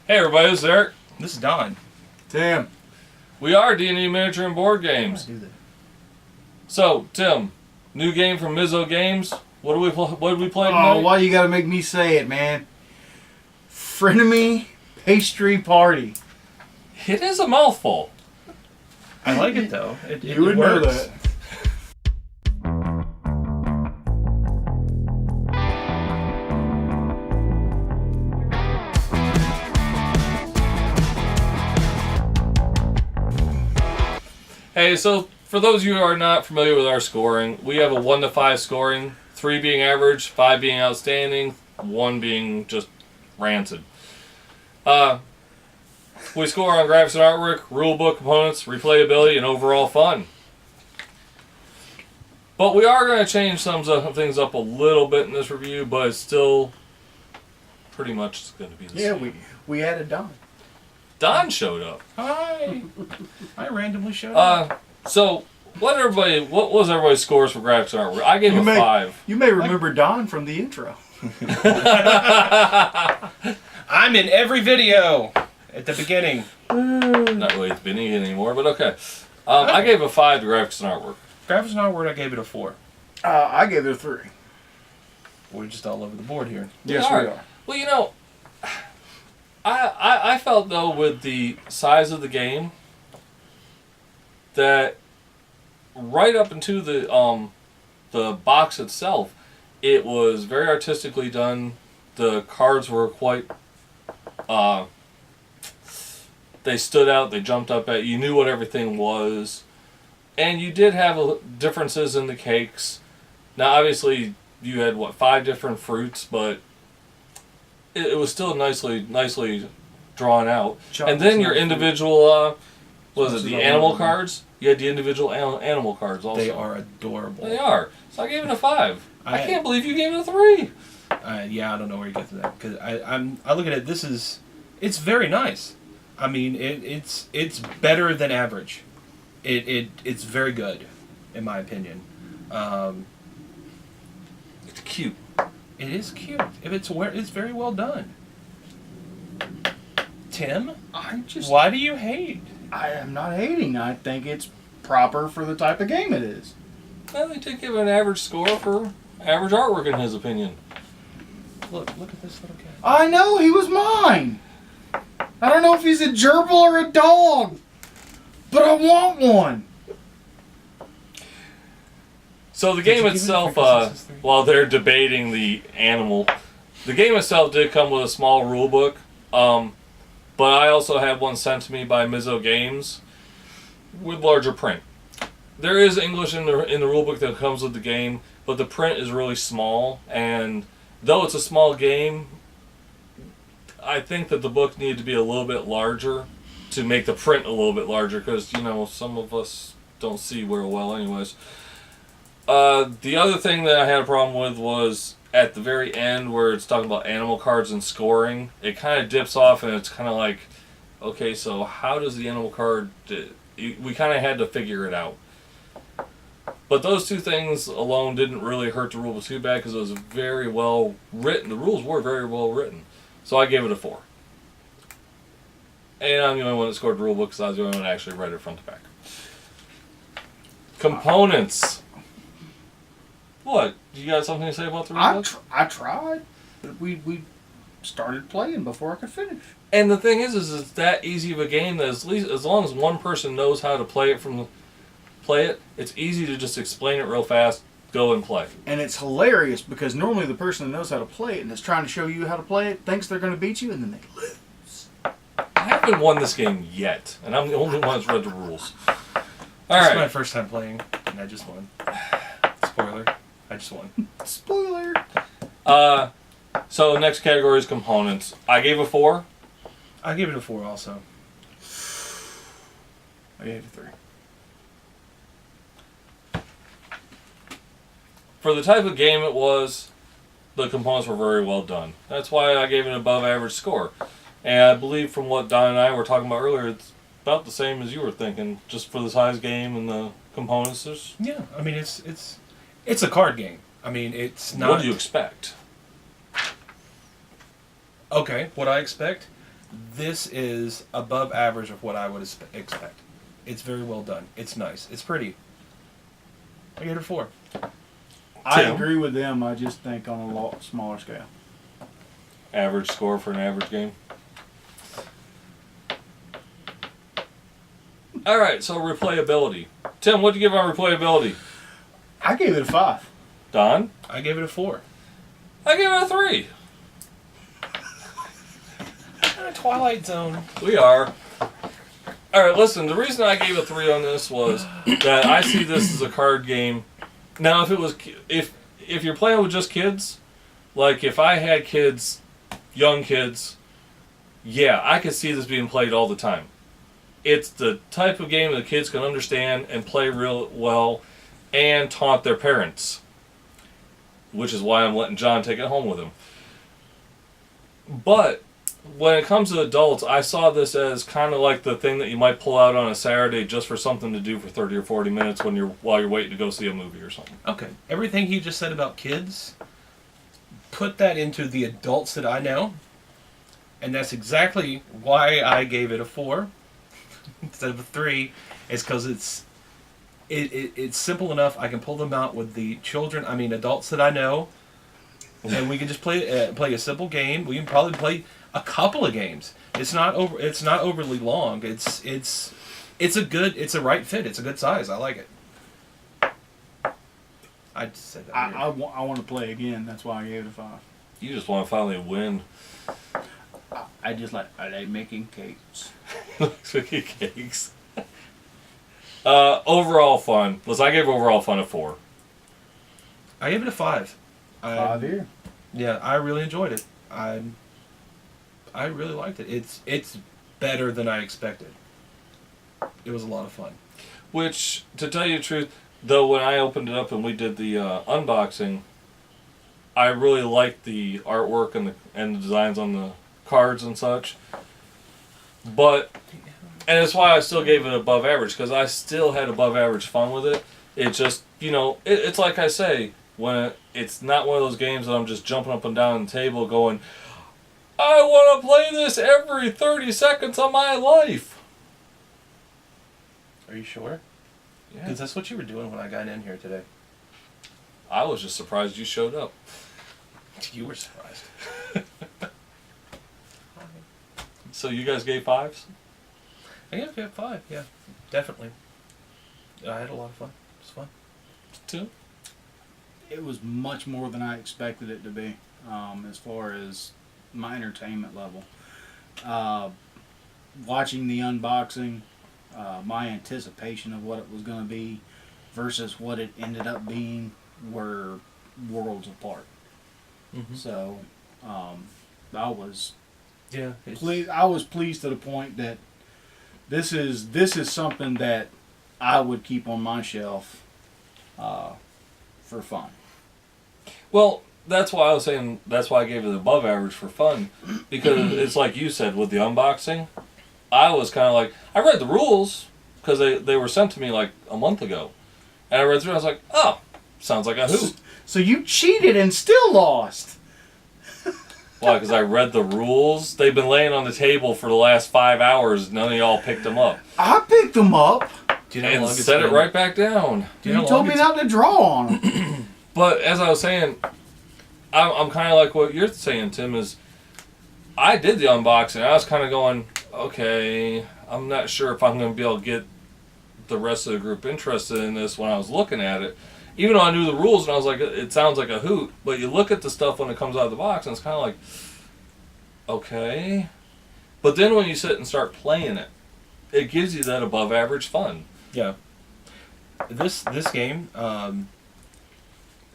Hey everybody, this is Eric. This is Don. Tim. We are D&D Miniature and Board Games. Do that. So, Tim, new game from Mizo Games. What did we play tonight? Oh, why you gotta make me say it, man? Frenemy Pastry Party. It is a mouthful. I like it though. You would know that. Hey, so for those of you who are not familiar with our scoring, we have a 1 to 5 scoring, 3 being average, 5 being outstanding, 1 being just rancid. We score on graphics and artwork, rulebook, components, replayability, and overall fun. But we are going to change some things up a little bit in this review, but it's still pretty much going to be the same. Yeah, we added Don. Don showed up. Hi. I randomly showed up. So what was everybody's scores for graphics and artwork? I gave it 5. You may remember Don from the intro. I'm in every video at the beginning. Not really at the beginning anymore, but okay. I gave a 5 to graphics and artwork. Graphics and artwork, I gave it a 4. I gave it a 3. We're just all over the board here. Yes, we are. Well, you know, I felt though with the size of the game that right up into the box itself, it was very artistically done. The cards were quite they stood out, they jumped up at you. You knew what everything was. And you did have differences in the cakes. Now obviously you had 5 different fruits, but it was still nicely drawn out. And then your individual the animal cards? You had the individual animal cards also. They are adorable. They are. So I gave it a 5. I can't believe you gave it a 3. Yeah, I don't know where you get to that because I look at it. It's very nice. I mean, it's better than average. It's very good, in my opinion. It's cute. It is cute. It's very well done. Tim, why do you hate? I am not hating. I think it's proper for the type of game it is. Well, they did give it an average score for average artwork in his opinion. Look at this little cat. I know, he was mine. I don't know if he's a gerbil or a dog, but I want one. So the game itself, while they're debating the animal, the game itself did come with a small rule book. But I also had one sent to me by Mizo Games with larger print. There is English in the rulebook that comes with the game, but the print is really small. And though it's a small game, I think that the book needed to be a little bit larger to make the print a little bit larger because, you know, some of us don't see real well anyways. The other thing that I had a problem with was at the very end where it's talking about animal cards and scoring, it kind of dips off and it's kind of like, okay, so how does the animal card... We kind of had to figure it out. But those two things alone didn't really hurt the rules too bad because it was very well written. The rules were very well written. So I gave it a 4. And I'm the only one that scored the rule book because I was the only one that actually read it front to back. Components. What? You got something to say about the rule book? I tried. We started playing before I could finish. And the thing is it's that easy of a game that as long as one person knows how to play it, it's easy to just explain it real fast, go and play. And it's hilarious because normally the person that knows how to play it and is trying to show you how to play it thinks they're going to beat you and then they lose. I haven't won this game yet, and I'm the only one that's read the rules. This is my first time playing, and I just won. Spoiler. I just won. Spoiler. So next category is components. I gave a 4. I gave it a 4 also. I gave it a 3. For the type of game it was, the components were very well done. That's why I gave it an above average score. And I believe from what Don and I were talking about earlier, it's about the same as you were thinking, just for the size game and the components. Yeah, I mean it's a card game. I mean it's not. What do you expect? Okay, what I expect. This is above average of what I would expect. It's very well done. It's nice. It's pretty. I give it a 4. I Tim? agree with them. I just think on a lot smaller scale. Average score for an average game. All right, so replayability. Tim, what do you give on replayability? I gave it a 5. Don? I gave it a 4. I give it a 3. Twilight Zone. We are. All right, listen. The reason I gave a 3 on this was that I see this as a card game. Now, if you're playing with just kids, like if I had kids, young kids, yeah, I could see this being played all the time. It's the type of game that kids can understand and play real well, and taunt their parents, which is why I'm letting John take it home with him. But when it comes to adults, I saw this as kind of like the thing that you might pull out on a Saturday just for something to do for 30 or 40 minutes while you're waiting to go see a movie or something. Okay. Everything he just said about kids, put that into the adults that I know, and that's exactly why I gave it a 4 instead of a 3. Is because it's simple enough. I can pull them out with the adults that I know, and we can just play a simple game. We can probably play a couple of games. It's not overly long. It's a right fit. It's a good size. I like it. I just said that. I want to play again. That's why I gave it a 5. You just want to finally win. I like making cakes. Cookie cakes. Overall fun. Listen, I gave overall fun a 4. I gave it a 5. 5 here. Yeah, I really enjoyed it. I really liked it. It's better than I expected. It was a lot of fun. Which, to tell you the truth, though, when I opened it up and we did the unboxing, I really liked the artwork and the designs on the cards and such. And that's why I still gave it above average, because I still had above average fun with it. It just, it's like I say, when it's not one of those games that I'm just jumping up and down the table going, I want to play this every 30 seconds of my life. Are you sure? Yeah. Because that's what you were doing when I got in here today. I was just surprised you showed up. You were surprised. So you guys gave 5s? I gave it a 5. Yeah, definitely. I had a lot of fun. It was fun. 2? It was much more than I expected it to be, as far as my entertainment level. Watching the unboxing, my anticipation of what it was going to be versus what it ended up being were worlds apart. Mm-hmm. So I was pleased. I was pleased to the point that this is something that I would keep on my shelf for fun. Well, that's why I was saying, that's why I gave it above average for fun. Because it's like you said, with the unboxing, I was kind of like, I read the rules, because they were sent to me like a month ago. And I read through and I was like, oh, sounds like a hoot. So you cheated and still lost. Why? Because I read the rules? They've been laying on the table for the last 5 hours. None of y'all picked them up. I picked them up. Do you know how And long it's set it been? right back down. Do you know You how long told me it's- not to draw on them. But as I was saying, I'm kind of like what you're saying, Tim, is I did the unboxing. I was kind of going, okay, I'm not sure if I'm going to be able to get the rest of the group interested in this when I was looking at it. Even though I knew the rules and I was like, it sounds like a hoot. But you look at the stuff when it comes out of the box and it's kind of like, okay. But then when you sit and start playing it, it gives you that above average fun. Yeah. This game,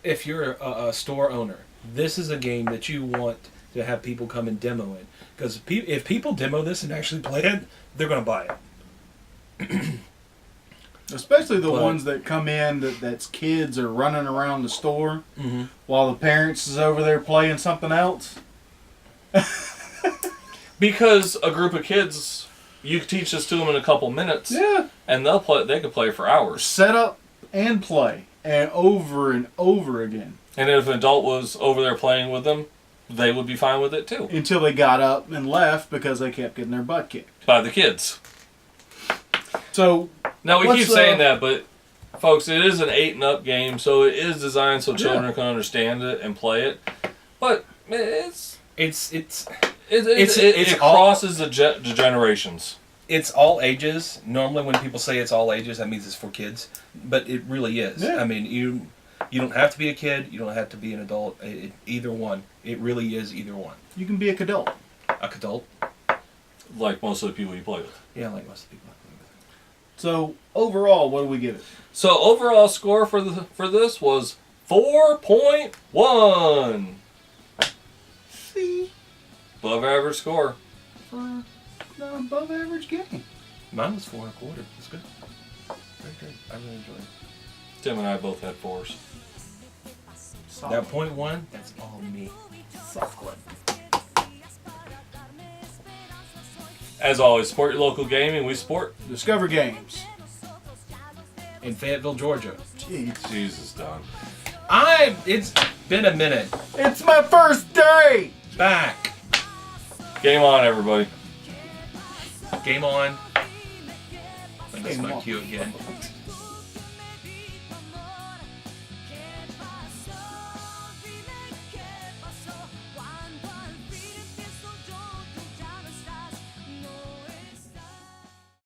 if you're a store owner, this is a game that you want to have people come and demo it. Because if people demo this and actually play it, they're going to buy it. Especially the But- ones that come in that's kids are running around the store Mm-hmm. while the parents is over there playing something else. Because a group of kids, you teach this to them in a couple minutes, Yeah. and they'll play. They could play for hours. Set up and play and over again. And if an adult was over there playing with them, they would be fine with it too. Until they got up and left because they kept getting their butt kicked. By the kids. So Now we what's keep saying that, but folks, it is an 8 and up game, so it is designed so children can understand it and play it. But it crosses the generations. It's all ages. Normally, when people say it's all ages, that means it's for kids, but it really is. Yeah. I mean, you don't have to be a kid. You don't have to be an adult. Either one. It really is either one. you can be a adult. A adult. Like most of the people you play with. Yeah, like most of the people. So overall, what do we give it? So overall score for this was 4.1. See, Above average score. for an above average game. Mine was 4 1/4. It's good. Very good. I really enjoyed it. Tim and I both had 4s. That .1, that's all me. Solid. As always, support your local gaming. We support. Discover Games. In Fayetteville, Georgia. Jeez. Jesus, Don. It's been a minute. It's my first day! Back. Game on, everybody. Game on. That's Game my on. cue again.